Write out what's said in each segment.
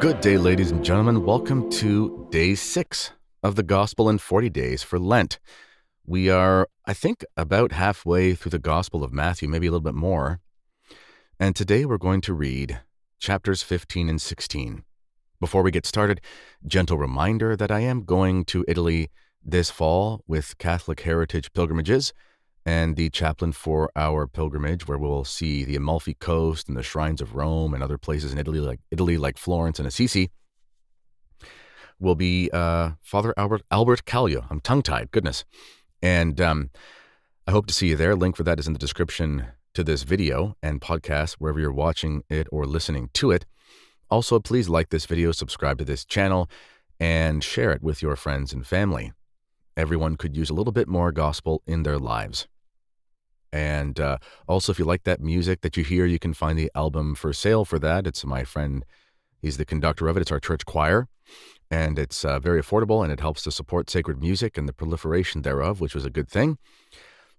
Good day, ladies and gentlemen. Welcome to day 6 of the Gospel in 40 Days for Lent. We are, I think, about halfway through the Gospel of Matthew, maybe a little bit more. And today we're going to read chapters 15 and 16. Before we get started, gentle reminder that I am going to Italy this fall with Catholic Heritage Pilgrimages and the chaplain for our pilgrimage, where we'll see the Amalfi Coast and the shrines of Rome and other places in Italy like Florence and Assisi, will be Father Albert Callio. I'm tongue-tied, goodness. And I hope to see you there. Link for that is in the description to this video and podcast, wherever you're watching it or listening to it. Also, please like this video, subscribe to this channel, and share it with your friends and family. Everyone could use a little bit more gospel in their lives. And also, if you like that music that you hear, you can find the album for sale for that. It's my friend, he's the conductor of it. It's our church choir, and it's very affordable, and it helps to support sacred music and the proliferation thereof, which was a good thing.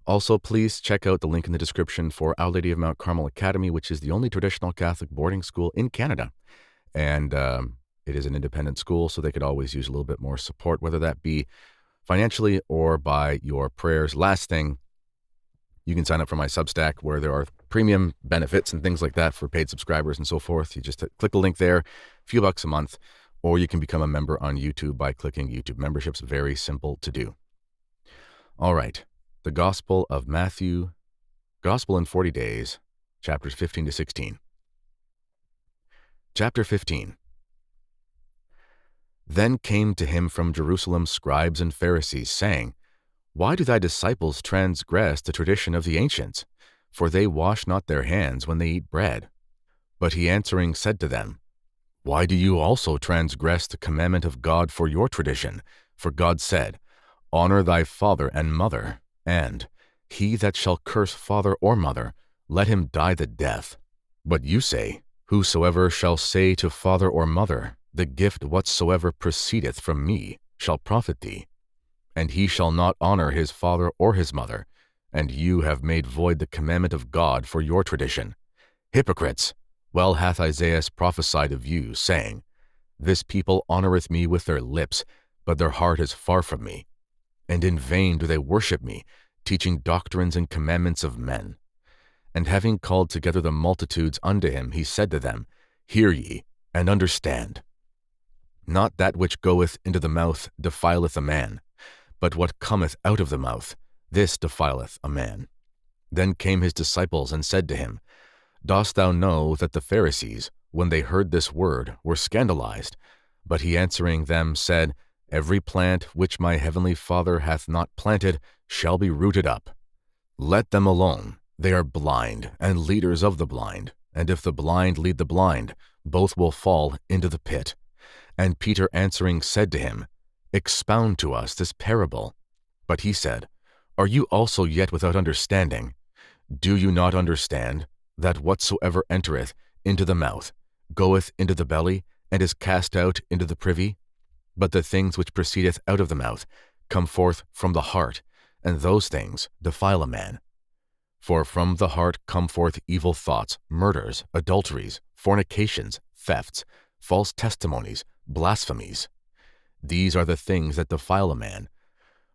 Also, please check out the link in the description for Our Lady of Mount Carmel Academy, which is the only traditional Catholic boarding school in Canada. And it is an independent school, so they could always use a little bit more support, whether that be financially or by your prayers. Last thing, you can sign up for my Substack, where there are premium benefits and things like that for paid subscribers and so forth. You just click the link there, a few bucks a month, or you can become a member on YouTube by clicking YouTube memberships. Very simple to do. All right, the Gospel of Matthew, Gospel in 40 Days, chapters 15 to 16. Chapter 15. Then came to him from Jerusalem scribes and Pharisees, saying, Why do thy disciples transgress the tradition of the ancients? For they wash not their hands when they eat bread. But he answering said to them, Why do you also transgress the commandment of God for your tradition? For God said, Honor thy father and mother, and he that shall curse father or mother, let him die the death. But you say, Whosoever shall say to father or mother, The gift whatsoever proceedeth from me shall profit thee, and he shall not honor his father or his mother, and you have made void the commandment of God for your tradition. Hypocrites! Well hath Isaiah prophesied of you, saying, This people honoreth me with their lips, but their heart is far from me. And in vain do they worship me, teaching doctrines and commandments of men. And having called together the multitudes unto him, he said to them, Hear ye, and understand. Not that which goeth into the mouth defileth a man, but what cometh out of the mouth, this defileth a man. Then came his disciples and said to him, Dost thou know that the Pharisees, when they heard this word, were scandalized? But he answering them said, Every plant which my heavenly Father hath not planted shall be rooted up. Let them alone. They are blind, and leaders of the blind. And if the blind lead the blind, both will fall into the pit. And Peter answering said to him, Expound to us this parable. But he said, Are you also yet without understanding? Do you not understand that whatsoever entereth into the mouth goeth into the belly, and is cast out into the privy? But the things which proceedeth out of the mouth come forth from the heart, and those things defile a man. For from the heart come forth evil thoughts, murders, adulteries, fornications, thefts, false testimonies, blasphemies. These are the things that defile a man.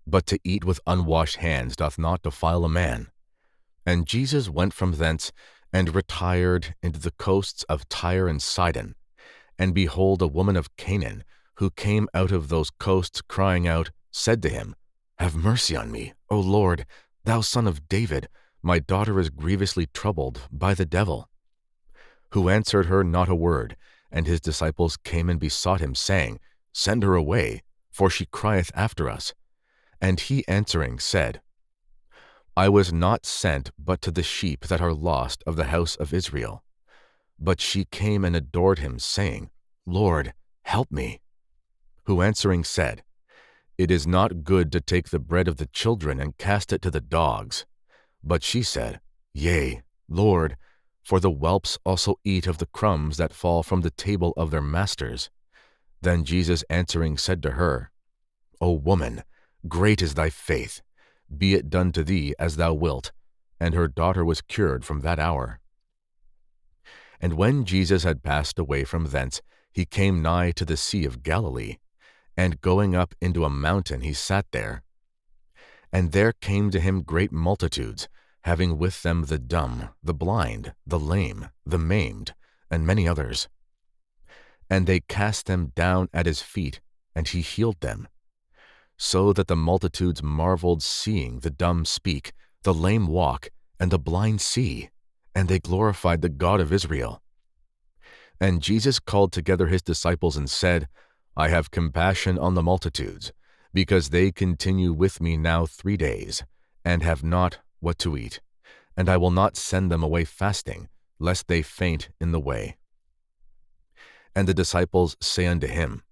But to eat with unwashed hands doth not defile a man. And Jesus went from thence, and retired into the coasts of Tyre and Sidon. And behold, a woman of Canaan, who came out of those coasts, crying out, said to him, Have mercy on me, O Lord, thou Son of David. My daughter is grievously troubled by the devil. Who answered her not a word. And his disciples came and besought him, saying, Send her away, for she crieth after us. And he answering said, I was not sent but to the sheep that are lost of the house of Israel. But she came and adored him, saying, Lord, help me. Who answering said, It is not good to take the bread of the children and cast it to the dogs. But she said, Yea, Lord, for the whelps also eat of the crumbs that fall from the table of their masters. Then Jesus answering said to her, O woman, great is thy faith. Be it done to thee as thou wilt. And her daughter was cured from that hour. And when Jesus had passed away from thence, he came nigh to the Sea of Galilee, and going up into a mountain he sat there. And there came to him great multitudes, having with them the dumb, the blind, the lame, the maimed, and many others. And they cast them down at his feet, and he healed them. So that the multitudes marveled, seeing the dumb speak, the lame walk, and the blind see, and they glorified the God of Israel. And Jesus called together his disciples and said, I have compassion on the multitudes, because they continue with me now 3 days, and have not what to eat, and I will not send them away fasting, lest they faint in the way. And the disciples say unto him,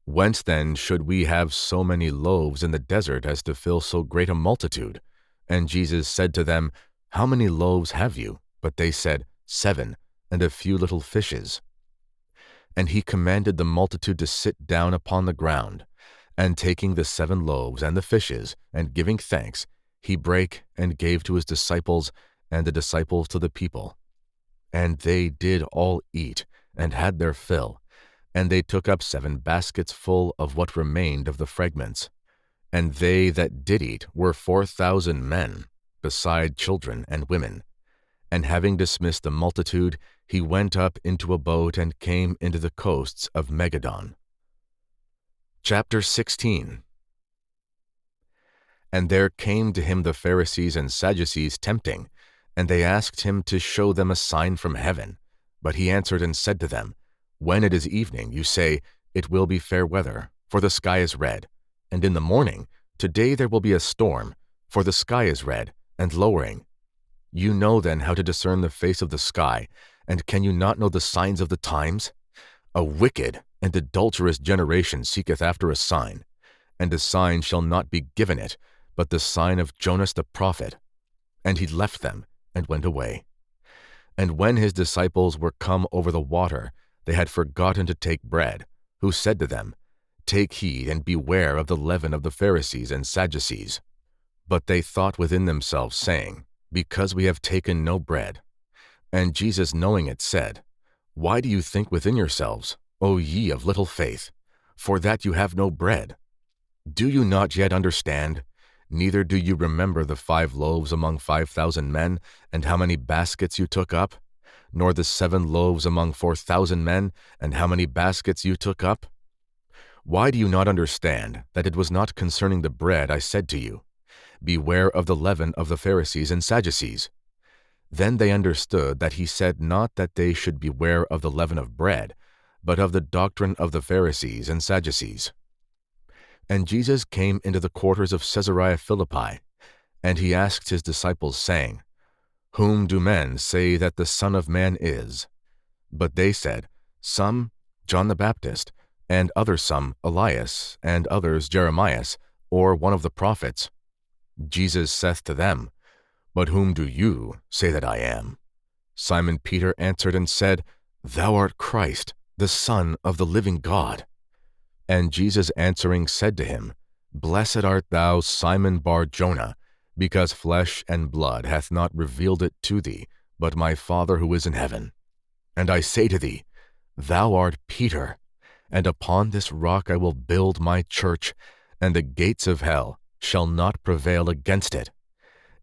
Whence then should we have so many loaves in the desert as to fill so great a multitude? And Jesus said to them, How many loaves have you? But they said, 7, and a few little fishes. And he commanded the multitude to sit down upon the ground. And taking the 7 loaves and the fishes, and giving thanks, he brake and gave to his disciples, and the disciples to the people. And they did all eat, and had their fill. And they took up 7 baskets full of what remained of the fragments. And they that did eat were 4,000 men, beside children and women. And having dismissed the multitude, he went up into a boat and came into the coasts of Megadon. Chapter 16. And there came to him the Pharisees and Sadducees tempting, and they asked him to show them a sign from heaven. But he answered and said to them, When it is evening, you say, It will be fair weather, for the sky is red. And in the morning, Today there will be a storm, for the sky is red and lowering. You know then how to discern the face of the sky, and can you not know the signs of the times? A wicked and adulterous generation seeketh after a sign, and a sign shall not be given it, but the sign of Jonas the prophet. And he left them, and went away. And when his disciples were come over the water, they had forgotten to take bread, who said to them, Take heed and beware of the leaven of the Pharisees and Sadducees. But they thought within themselves, saying, Because we have taken no bread. And Jesus, knowing it, said, Why do you think within yourselves, O ye of little faith, for that you have no bread? Do you not yet understand? Neither do you remember the 5 loaves among 5,000 men, and how many baskets you took up? Nor the 7 loaves among 4,000 men, and how many baskets you took up? Why do you not understand that it was not concerning the bread I said to you, Beware of the leaven of the Pharisees and Sadducees? Then they understood that he said not that they should beware of the leaven of bread, but of the doctrine of the Pharisees and Sadducees. And Jesus came into the quarters of Caesarea Philippi, and he asked his disciples, saying, Whom do men say that the Son of Man is? But they said, Some, John the Baptist, and others some, Elias, and others Jeremias, or one of the prophets. Jesus saith to them, But whom do you say that I am? Simon Peter answered and said, Thou art Christ, the Son of the living God. And Jesus answering said to him, Blessed art thou, Simon Bar-Jonah, because flesh and blood hath not revealed it to thee, but my Father who is in heaven. And I say to thee, Thou art Peter, and upon this rock I will build my church, and the gates of hell shall not prevail against it.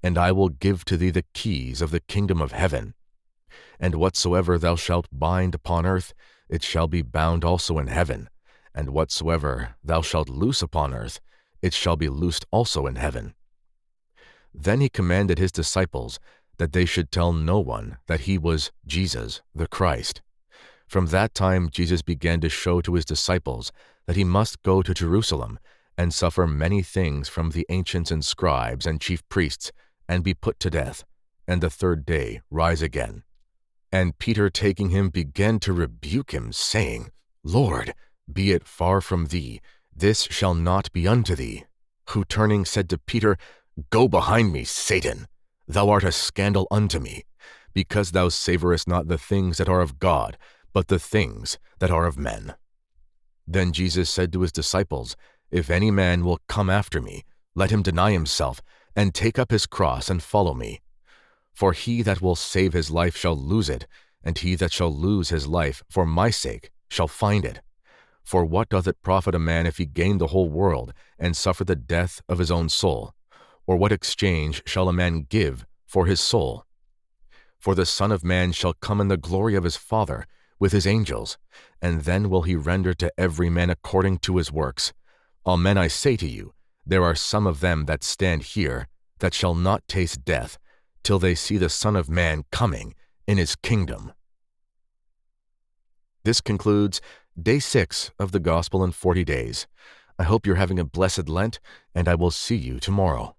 And I will give to thee the keys of the kingdom of heaven. And whatsoever thou shalt bind upon earth, it shall be bound also in heaven. And whatsoever thou shalt loose upon earth, it shall be loosed also in heaven. Then he commanded his disciples that they should tell no one that he was Jesus the Christ. From that time Jesus began to show to his disciples that he must go to Jerusalem and suffer many things from the ancients and scribes and chief priests, and be put to death, and the 3rd day rise again. And Peter taking him began to rebuke him, saying, Lord, be it far from thee, this shall not be unto thee. Who turning said to Peter, Go behind me, Satan, thou art a scandal unto me, because thou savorest not the things that are of God, but the things that are of men. Then Jesus said to his disciples, If any man will come after me, let him deny himself, and take up his cross, and follow me. For he that will save his life shall lose it, and he that shall lose his life for my sake shall find it. For what doth it profit a man if he gain the whole world, and suffer the death of his own soul? Or what exchange shall a man give for his soul? For the Son of Man shall come in the glory of his Father with his angels, and then will he render to every man according to his works. Amen, I say to you, there are some of them that stand here that shall not taste death, till they see the Son of Man coming in his kingdom. This concludes Day 6 of the Gospel in 40 Days. I hope you're having a blessed Lent, and I will see you tomorrow.